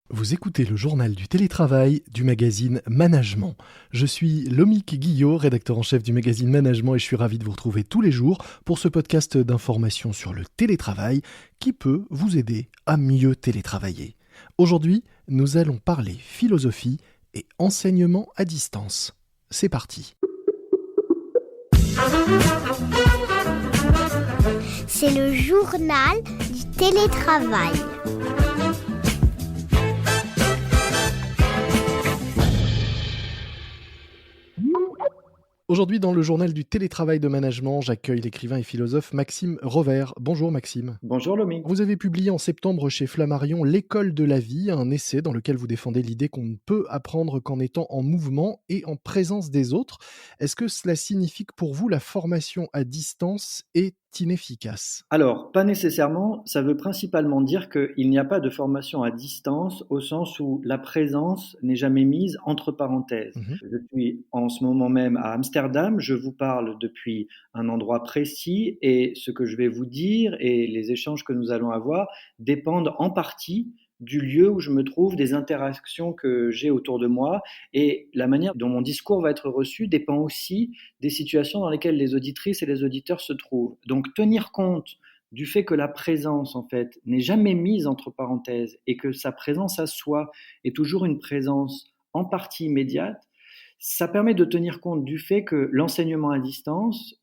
Vous écoutez le journal du télétravail du magazine Management. Je suis Lomique Guillot, rédacteur en chef du magazine Management et je suis ravi de vous retrouver tous les jours pour ce podcast d'information sur le télétravail qui peut vous aider à mieux télétravailler. Aujourd'hui, nous allons parler philosophie et enseignement à distance. C'est parti. C'est le journal du télétravail. Aujourd'hui, dans le journal du télétravail de Management, j'accueille l'écrivain et philosophe Maxime Rovert. Bonjour Maxime. Bonjour Lomi. Vous avez publié en septembre chez Flammarion L'école de la vie, un essai dans lequel vous défendez l'idée qu'on ne peut apprendre qu'en étant en mouvement et en présence des autres. Est-ce que cela signifie que pour vous, la formation à distance est inefficace ? Alors, pas nécessairement, ça veut principalement dire qu'il n'y a pas de formation à distance au sens où la présence n'est jamais mise entre parenthèses. Je suis en ce moment même à Amsterdam, je vous parle depuis un endroit précis et ce que je vais vous dire et les échanges que nous allons avoir dépendent en partie du lieu où je me trouve, des interactions que j'ai autour de moi et la manière dont mon discours va être reçu dépend aussi des situations dans lesquelles les auditrices et les auditeurs se trouvent. Donc tenir compte du fait que la présence en fait n'est jamais mise entre parenthèses et que sa présence à soi est toujours une présence en partie immédiate, ça permet de tenir compte du fait que l'enseignement à distance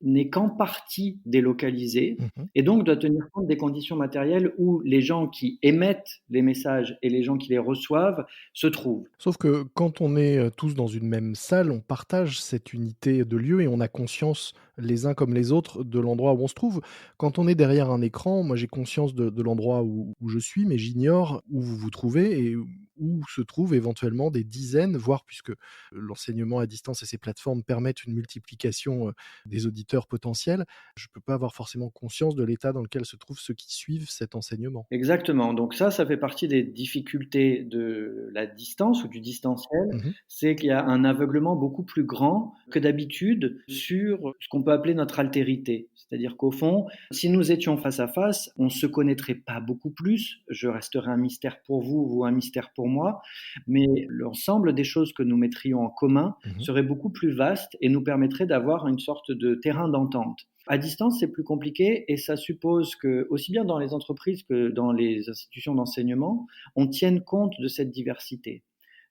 n'est qu'en partie délocalisé et donc doit tenir compte des conditions matérielles où les gens qui émettent les messages et les gens qui les reçoivent se trouvent. Sauf que quand on est tous dans une même salle, on partage cette unité de lieu et on a conscience les uns comme les autres de l'endroit où on se trouve. Quand on est derrière un écran, moi j'ai conscience de l'endroit où je suis, mais j'ignore où vous vous trouvez et où se trouvent éventuellement des dizaines, voire puisque l'enseignement à distance et ces plateformes permettent une multiplication des auditeurs potentiels, je ne peux pas avoir forcément conscience de l'état dans lequel se trouvent ceux qui suivent cet enseignement. Exactement. Donc ça fait partie des difficultés de la distance ou du distanciel. Mmh. C'est qu'il y a un aveuglement beaucoup plus grand que d'habitude sur ce qu'on peut appeler notre altérité. C'est-à-dire qu'au fond, si nous étions face à face, on se connaîtrait pas beaucoup plus. Je resterai un mystère pour vous, vous un mystère pour moi. Mais l'ensemble des choses que nous mettrions en commun serait beaucoup plus vaste et nous permettrait d'avoir une sorte de terrain d'entente. À distance, c'est plus compliqué et ça suppose que, aussi bien dans les entreprises que dans les institutions d'enseignement, on tienne compte de cette diversité.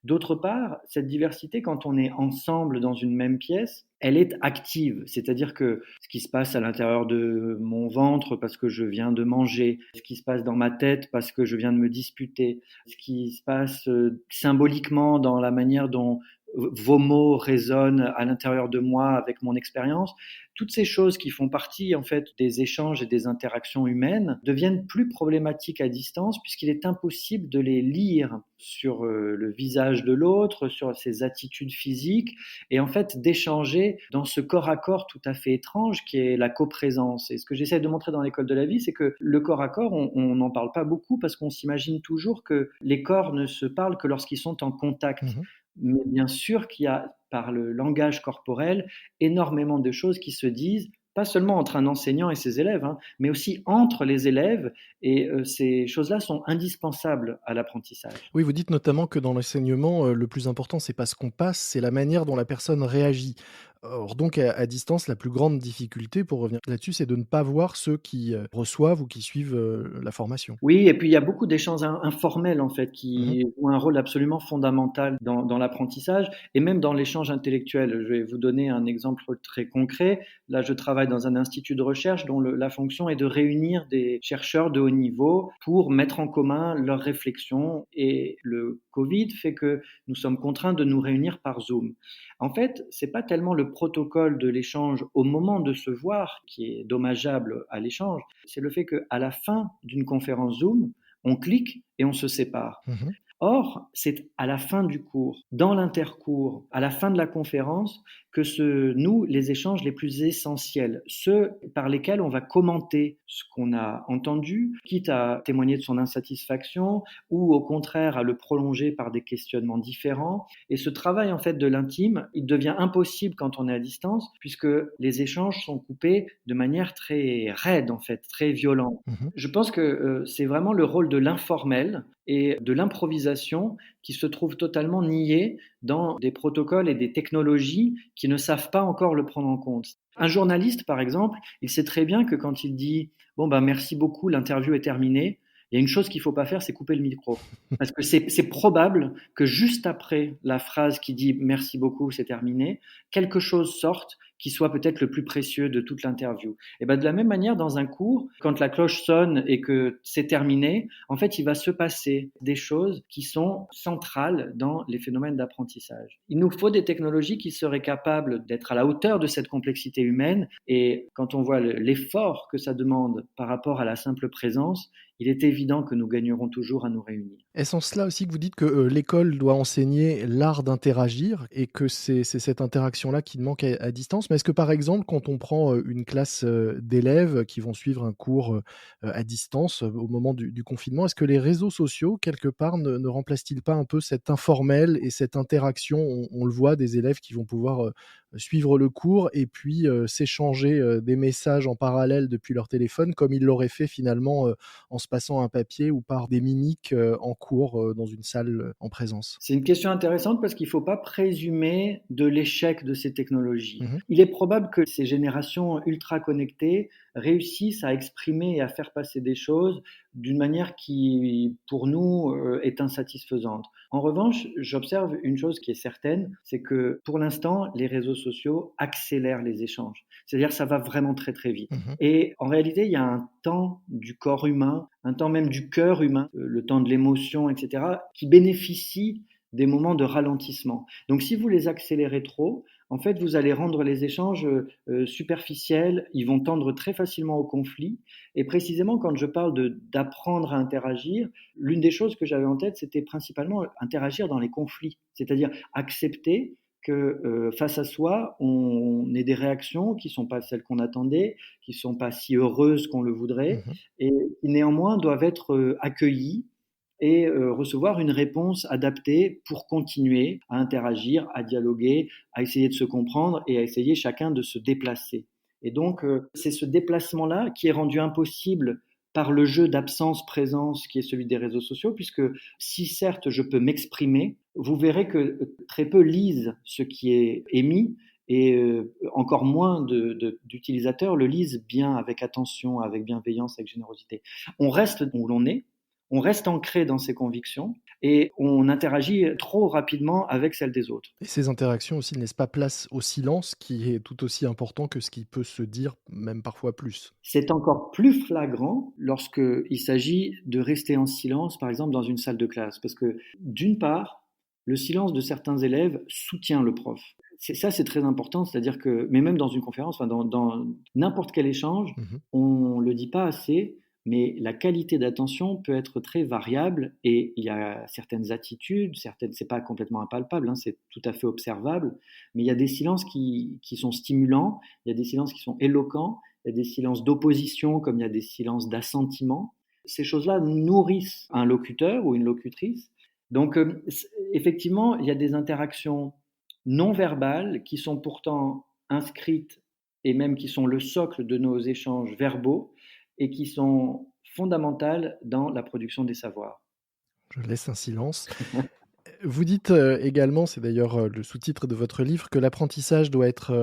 D'autre part, cette diversité, quand on est ensemble dans une même pièce, elle est active. C'est-à-dire que ce qui se passe à l'intérieur de mon ventre parce que je viens de manger, ce qui se passe dans ma tête parce que je viens de me disputer, ce qui se passe symboliquement dans la manière dont vos mots résonnent à l'intérieur de moi avec mon expérience, toutes ces choses qui font partie en fait des échanges et des interactions humaines deviennent plus problématiques à distance puisqu'il est impossible de les lire sur le visage de l'autre, sur ses attitudes physiques et en fait d'échanger dans ce corps à corps tout à fait étrange qui est la coprésence. Et ce que j'essaie de montrer dans l'école de la vie, c'est que le corps à corps, on n'en parle pas beaucoup parce qu'on s'imagine toujours que les corps ne se parlent que lorsqu'ils sont en contact. Mais bien sûr qu'il y a, par le langage corporel, énormément de choses qui se disent, pas seulement entre un enseignant et ses élèves, mais aussi entre les élèves. Et ces choses-là sont indispensables à l'apprentissage. Oui, vous dites notamment que dans l'enseignement, le plus important, c'est pas ce qu'on passe, c'est la manière dont la personne réagit. Or donc à distance, la plus grande difficulté, pour revenir là-dessus, c'est de ne pas voir ceux qui, reçoivent ou qui suivent, la formation. Oui, et puis il y a beaucoup d'échanges informels en fait Mmh. qui jouent un rôle absolument fondamental dans l'apprentissage et même dans l'échange intellectuel. Je vais vous donner un exemple très concret. Là, je travaille dans un institut de recherche dont la fonction est de réunir des chercheurs de haut niveau pour mettre en commun leurs réflexions et le Covid fait que nous sommes contraints de nous réunir par Zoom. En fait, c'est pas tellement le protocole de l'échange au moment de se voir qui est dommageable à l'échange, c'est le fait qu'à la fin d'une conférence Zoom, on clique et on se sépare. Mmh. Or, c'est à la fin du cours, dans l'intercours, à la fin de la conférence, que se nouent les échanges les plus essentiels, ceux par lesquels on va commenter ce qu'on a entendu, quitte à témoigner de son insatisfaction ou au contraire à le prolonger par des questionnements différents. Et ce travail en fait de l'intime, il devient impossible quand on est à distance, puisque les échanges sont coupés de manière très raide en fait, très violente. Mmh. Je pense que c'est vraiment le rôle de l'informel naturel et de l'improvisation qui se trouve totalement niée dans des protocoles et des technologies qui ne savent pas encore le prendre en compte. Un journaliste, par exemple, il sait très bien que quand il dit « Bon, ben, merci beaucoup, l'interview est terminée », il y a une chose qu'il ne faut pas faire, c'est couper le micro. Parce que c'est probable que juste après la phrase qui dit « Merci beaucoup, c'est terminé », quelque chose sorte qui soit peut-être le plus précieux de toute l'interview. Et ben de la même manière, dans un cours, quand la cloche sonne et que c'est terminé, en fait, il va se passer des choses qui sont centrales dans les phénomènes d'apprentissage. Il nous faut des technologies qui seraient capables d'être à la hauteur de cette complexité humaine. Et quand on voit l'effort que ça demande par rapport à la simple présence, il est évident que nous gagnerons toujours à nous réunir. Est-ce en cela aussi que vous dites que, l'école doit enseigner l'art d'interagir et que c'est cette interaction-là qui manque à distance? Mais est-ce que, par exemple, quand on prend, une classe, d'élèves qui vont suivre un cours, à distance, au moment du confinement, est-ce que les réseaux sociaux, quelque part, ne remplacent-ils pas un peu cet informel et cette interaction? On le voit, des élèves qui vont pouvoir, suivre le cours et puis, s'échanger, des messages en parallèle depuis leur téléphone comme ils l'auraient fait finalement, en se passant un papier ou par des mimiques, en cours, dans une salle, en présence? C'est une question intéressante parce qu'il ne faut pas présumer de l'échec de ces technologies. Mmh. Il est probable que ces générations ultra connectées réussissent à exprimer et à faire passer des choses d'une manière qui, pour nous, est insatisfaisante. En revanche, j'observe une chose qui est certaine, c'est que pour l'instant, les réseaux sociaux accélèrent les échanges. C'est-à-dire ça va vraiment très très vite. Mmh. Et en réalité, il y a un temps du corps humain, un temps même du cœur humain, le temps de l'émotion, etc., qui bénéficie des moments de ralentissement. Donc si vous les accélérez trop, en fait, vous allez rendre les échanges superficiels, ils vont tendre très facilement au conflit. Et précisément, quand je parle d'apprendre à interagir, l'une des choses que j'avais en tête, c'était principalement interagir dans les conflits, c'est-à-dire accepter que face à soi, on ait des réactions qui ne sont pas celles qu'on attendait, qui ne sont pas si heureuses qu'on le voudrait, Mmh. et qui néanmoins doivent être accueillies et recevoir une réponse adaptée pour continuer à interagir, à dialoguer, à essayer de se comprendre et à essayer chacun de se déplacer. Et donc, c'est ce déplacement-là qui est rendu impossible par le jeu d'absence-présence qui est celui des réseaux sociaux, puisque si certes je peux m'exprimer, vous verrez que très peu lisent ce qui est émis et encore moins d'utilisateurs le lisent bien, avec attention, avec bienveillance, avec générosité. On reste où l'on est, on reste ancré dans ses convictions et on interagit trop rapidement avec celles des autres. Et ces interactions aussi ne laissent pas place au silence qui est tout aussi important que ce qui peut se dire, même parfois plus. C'est encore plus flagrant lorsqu'il s'agit de rester en silence, par exemple dans une salle de classe, parce que d'une part, le silence de certains élèves soutient le prof. C'est très important, c'est-à-dire que, mais même dans une conférence, enfin dans n'importe quel échange, Mmh. on ne le dit pas assez, mais la qualité d'attention peut être très variable et il y a certaines attitudes, certaines, c'est pas complètement impalpable, hein, c'est tout à fait observable, mais il y a des silences qui sont stimulants, il y a des silences qui sont éloquents, il y a des silences d'opposition comme il y a des silences d'assentiment. Ces choses-là nourrissent un locuteur ou une locutrice. Donc, effectivement, il y a des interactions non verbales qui sont pourtant inscrites et même qui sont le socle de nos échanges verbaux et qui sont fondamentales dans la production des savoirs. Je laisse un silence. Vous dites, également, c'est d'ailleurs, le sous-titre de votre livre, que l'apprentissage doit être,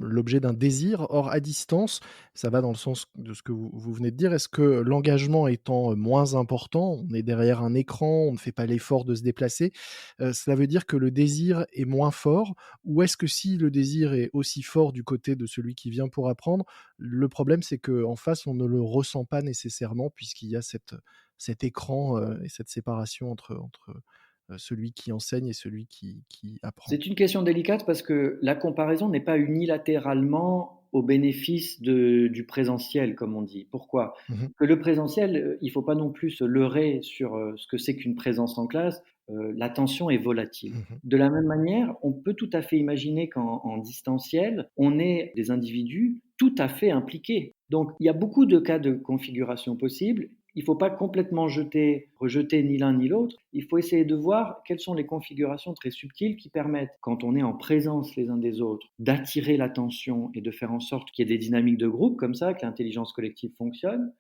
l'objet d'un désir. Or, à distance, ça va dans le sens de ce que vous venez de dire. Est-ce que l'engagement étant, moins important, on est derrière un écran, on ne fait pas l'effort de se déplacer, cela veut dire que le désir est moins fort? Ou est-ce que si le désir est aussi fort du côté de celui qui vient pour apprendre, le problème c'est qu'en face, on ne le ressent pas nécessairement puisqu'il y a cet écran, et cette séparation entre celui qui enseigne et celui qui apprend. C'est une question délicate parce que la comparaison n'est pas unilatéralement au bénéfice du présentiel, comme on dit. Pourquoi? Mmh mh. Que le présentiel, il ne faut pas non plus se leurrer sur ce que c'est qu'une présence en classe. L'attention est volatile. Mmh. De la même manière, on peut tout à fait imaginer qu'en distanciel, on ait des individus tout à fait impliqués. Donc, il y a beaucoup de cas de configuration possibles. Il ne faut pas complètement rejeter ni l'un ni l'autre. Il faut essayer de voir quelles sont les configurations très subtiles qui permettent, quand on est en présence les uns des autres, d'attirer l'attention et de faire en sorte qu'il y ait des dynamiques de groupe comme ça, que l'intelligence collective fonctionne.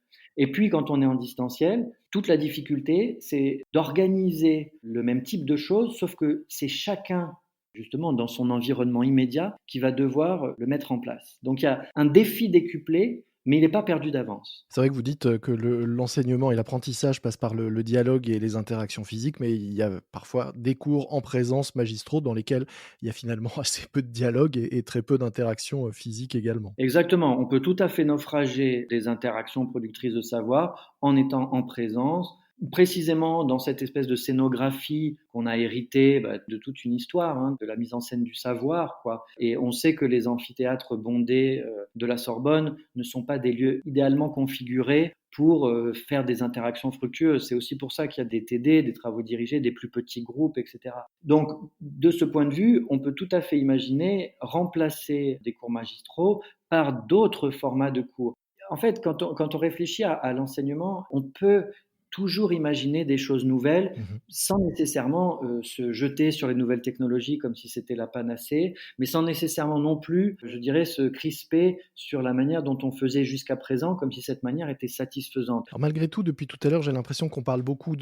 Et puis, quand on est en distanciel, toute la difficulté, c'est d'organiser le même type de choses, sauf que c'est chacun, justement, dans son environnement immédiat, qui va devoir le mettre en place. Donc, il y a un défi décuplé, mais il n'est pas perdu d'avance. C'est vrai que vous dites, que l'enseignement et l'apprentissage passent par le dialogue et les interactions physiques, mais il y a parfois des cours en présence magistraux dans lesquels il y a finalement assez peu de dialogue et très peu d'interactions, physiques également. Exactement, on peut tout à fait naufrager des interactions productrices de savoir en étant en présence, précisément dans cette espèce de scénographie qu'on a héritée de toute une histoire, hein, de la mise en scène du savoir, quoi. Et on sait que les amphithéâtres bondés de la Sorbonne ne sont pas des lieux idéalement configurés pour faire des interactions fructueuses. C'est aussi pour ça qu'il y a des TD, des travaux dirigés, des plus petits groupes, etc. Donc, de ce point de vue, on peut tout à fait imaginer remplacer des cours magistraux par d'autres formats de cours. En fait, quand on réfléchit à l'enseignement, on peut toujours imaginer des choses nouvelles Mmh. sans nécessairement se jeter sur les nouvelles technologies comme si c'était la panacée, mais sans nécessairement non plus, je dirais, se crisper sur la manière dont on faisait jusqu'à présent, comme si cette manière était satisfaisante. Alors malgré tout, depuis tout à l'heure, j'ai l'impression qu'on parle beaucoup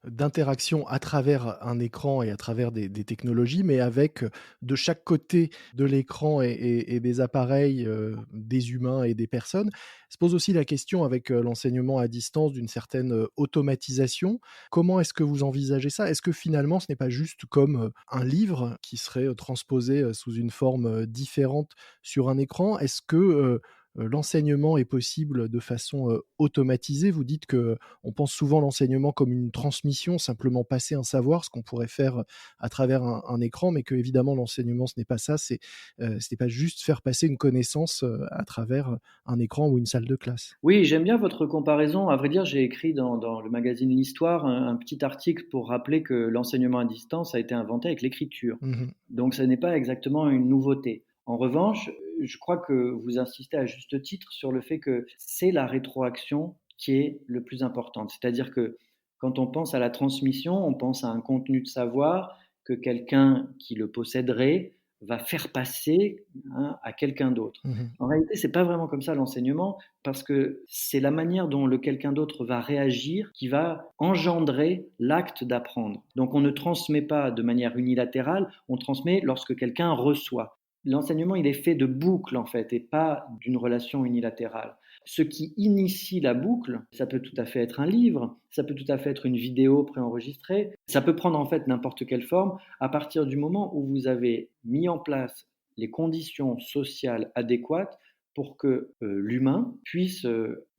d'interaction à travers un écran et à travers des technologies, mais avec, de chaque côté de l'écran et des appareils, des humains et des personnes. Se pose aussi la question avec, l'enseignement à distance d'une certaine, automatisation. Comment est-ce que vous envisagez ça? Est-ce que finalement ce n'est pas juste comme, un livre qui serait, transposé, sous une forme, différente sur un écran? Est-ce que, l'enseignement est possible de façon, automatisée? Vous dites que on pense souvent l'enseignement comme une transmission, simplement passer un savoir, ce qu'on pourrait faire, à travers un écran, mais que évidemment l'enseignement ce n'est pas ça, ce n'est pas juste faire passer une connaissance, à travers, un écran ou une salle de classe. Oui, j'aime bien votre comparaison. À vrai dire, j'ai écrit dans le magazine L'Histoire un petit article pour rappeler que l'enseignement à distance a été inventé avec l'écriture. Mmh. Donc, ce n'est pas exactement une nouveauté. En revanche, je crois que vous insistez à juste titre sur le fait que c'est la rétroaction qui est le plus importante. C'est-à-dire que quand on pense à la transmission, on pense à un contenu de savoir que quelqu'un qui le posséderait va faire passer, hein, à quelqu'un d'autre. Mmh. En réalité, c'est pas vraiment comme ça l'enseignement, parce que c'est la manière dont le quelqu'un d'autre va réagir qui va engendrer l'acte d'apprendre. Donc on ne transmet pas de manière unilatérale, on transmet lorsque quelqu'un reçoit. L'enseignement, il est fait de boucles en fait, et pas d'une relation unilatérale. Ce qui initie la boucle, ça peut tout à fait être un livre, ça peut tout à fait être une vidéo préenregistrée, ça peut prendre en fait n'importe quelle forme à partir du moment où vous avez mis en place les conditions sociales adéquates pour que l'humain puisse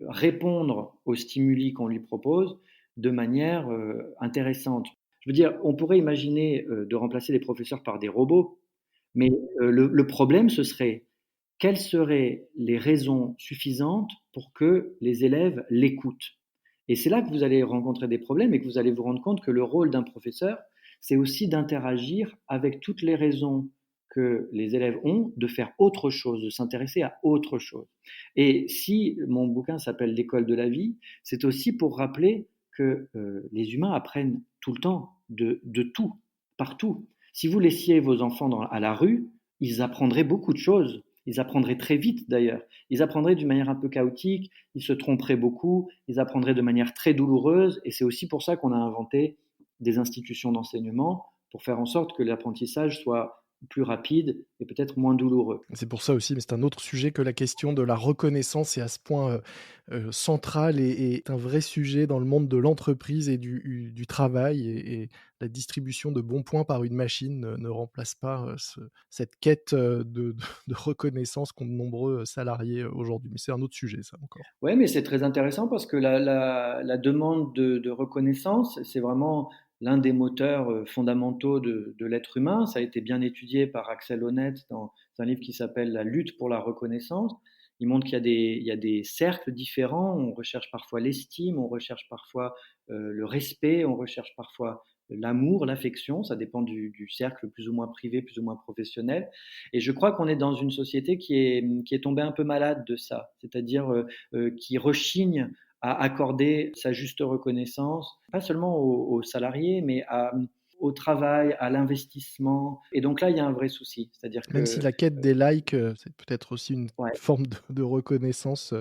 répondre aux stimuli qu'on lui propose de manière intéressante. Je veux dire, on pourrait imaginer de remplacer les professeurs par des robots, mais le problème, ce serait quelles seraient les raisons suffisantes pour que les élèves l'écoutent. Et c'est là que vous allez rencontrer des problèmes et que vous allez vous rendre compte que le rôle d'un professeur, c'est aussi d'interagir avec toutes les raisons que les élèves ont de faire autre chose, de s'intéresser à autre chose. Et si mon bouquin s'appelle L'école de la vie, c'est aussi pour rappeler que les humains apprennent tout le temps, de tout, partout. Si vous laissiez vos enfants à la rue, ils apprendraient beaucoup de choses. Ils apprendraient très vite d'ailleurs. Ils apprendraient d'une manière un peu chaotique, ils se tromperaient beaucoup, ils apprendraient de manière très douloureuse. Et c'est aussi pour ça qu'on a inventé des institutions d'enseignement pour faire en sorte que l'apprentissage soit plus rapide et peut-être moins douloureux. C'est pour ça aussi, mais c'est un autre sujet que la question de la reconnaissance est à ce point, centrale et est un vrai sujet dans le monde de l'entreprise et du travail et la distribution de bons points par une machine ne remplace pas, cette quête, de reconnaissance qu'ont de nombreux, salariés, aujourd'hui. Mais c'est un autre sujet ça encore. Oui, mais c'est très intéressant parce que la demande de reconnaissance, c'est vraiment l'un des moteurs fondamentaux de l'être humain. Ça a été bien étudié par Axel Honneth dans un livre qui s'appelle La lutte pour la reconnaissance. Il montre qu'il y a des cercles différents. On recherche parfois l'estime, on recherche parfois le respect, on recherche parfois l'amour, l'affection. Ça dépend du cercle plus ou moins privé, plus ou moins professionnel. Et je crois qu'on est dans une société qui est tombée un peu malade de ça, c'est-à-dire qui rechigne à accorder sa juste reconnaissance, pas seulement aux salariés, mais au travail, à l'investissement. Et donc là, il y a un vrai souci. C'est-à-dire Même si que, la quête des likes, c'est peut-être aussi une ouais, forme de reconnaissance,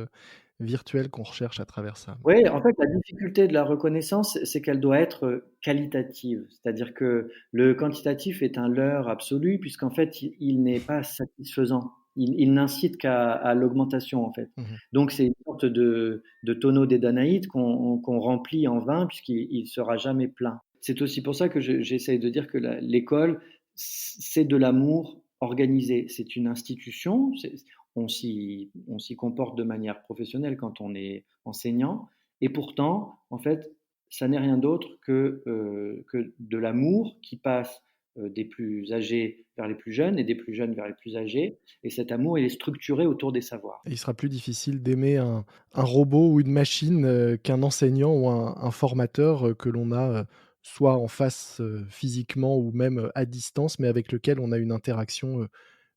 virtuelle qu'on recherche à travers ça. Oui, en fait, la difficulté de la reconnaissance, c'est qu'elle doit être qualitative. C'est-à-dire que le quantitatif est un leurre absolu, puisqu'en fait, il n'est pas satisfaisant. Il n'incite qu'à l'augmentation, en fait. Mmh. Donc, c'est une sorte de tonneau des Danaïdes qu'on remplit en vain, puisqu'il ne sera jamais plein. C'est aussi pour ça que j'essaye de dire que l'école, c'est de l'amour organisé. C'est une institution. On s'y comporte de manière professionnelle quand on est enseignant. Et pourtant, en fait, ça n'est rien d'autre que de l'amour qui passe des plus âgés vers les plus jeunes et des plus jeunes vers les plus âgés. Et cet amour, il est structuré autour des savoirs. Et il sera plus difficile d'aimer un robot ou une machine, qu'un enseignant ou un formateur, que l'on a, soit en face, physiquement ou même, à distance, mais avec lequel on a une interaction,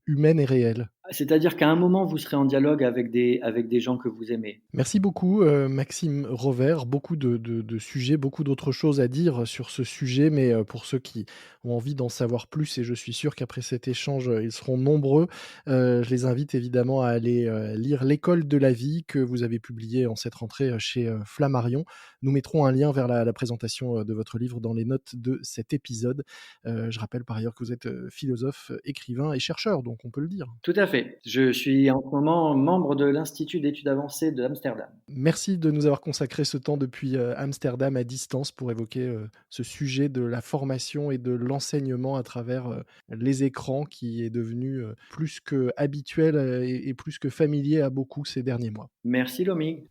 humaine et réelle. C'est-à-dire qu'à un moment, vous serez en dialogue avec des gens que vous aimez. Merci beaucoup, Maxime Rovère. Beaucoup de sujets, beaucoup d'autres choses à dire sur ce sujet, mais pour ceux qui ont envie d'en savoir plus, et je suis sûr qu'après cet échange, ils seront nombreux, je les invite évidemment à aller, lire «L'école de la vie» que vous avez publié en cette rentrée, chez, Flammarion. Nous mettrons un lien vers la présentation, de votre livre dans les notes de cet épisode. Je rappelle par ailleurs que vous êtes, philosophe, écrivain et chercheur, donc on peut le dire. Tout à fait. Je suis en ce moment membre de l'Institut d'études avancées de Amsterdam. Merci de nous avoir consacré ce temps depuis, Amsterdam à distance pour évoquer, ce sujet de la formation et de l'enseignement à travers, les écrans qui est devenu, plus qu'habituel, et plus que familier à beaucoup ces derniers mois. Merci Lomi.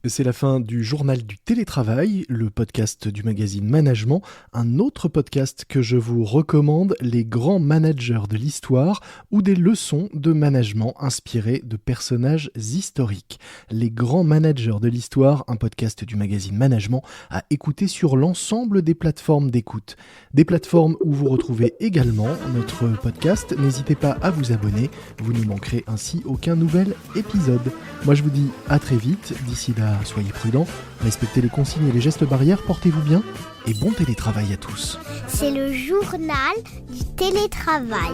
C'est la fin du journal du télétravail, le podcast du magazine Management, un autre podcast que je vous recommande, les grands managers de l'histoire ou des leçons de management inspirées de personnages historiques. Les grands managers de l'histoire, un podcast du magazine Management à écouter sur l'ensemble des plateformes d'écoute. Des plateformes où vous retrouvez également notre podcast. N'hésitez pas à vous abonner, vous ne manquerez ainsi aucun nouvel épisode. Moi je vous dis à très vite, d'ici là soyez prudents, respectez les consignes et les gestes barrières, portez-vous bien et bon télétravail à tous. C'est le journal du télétravail.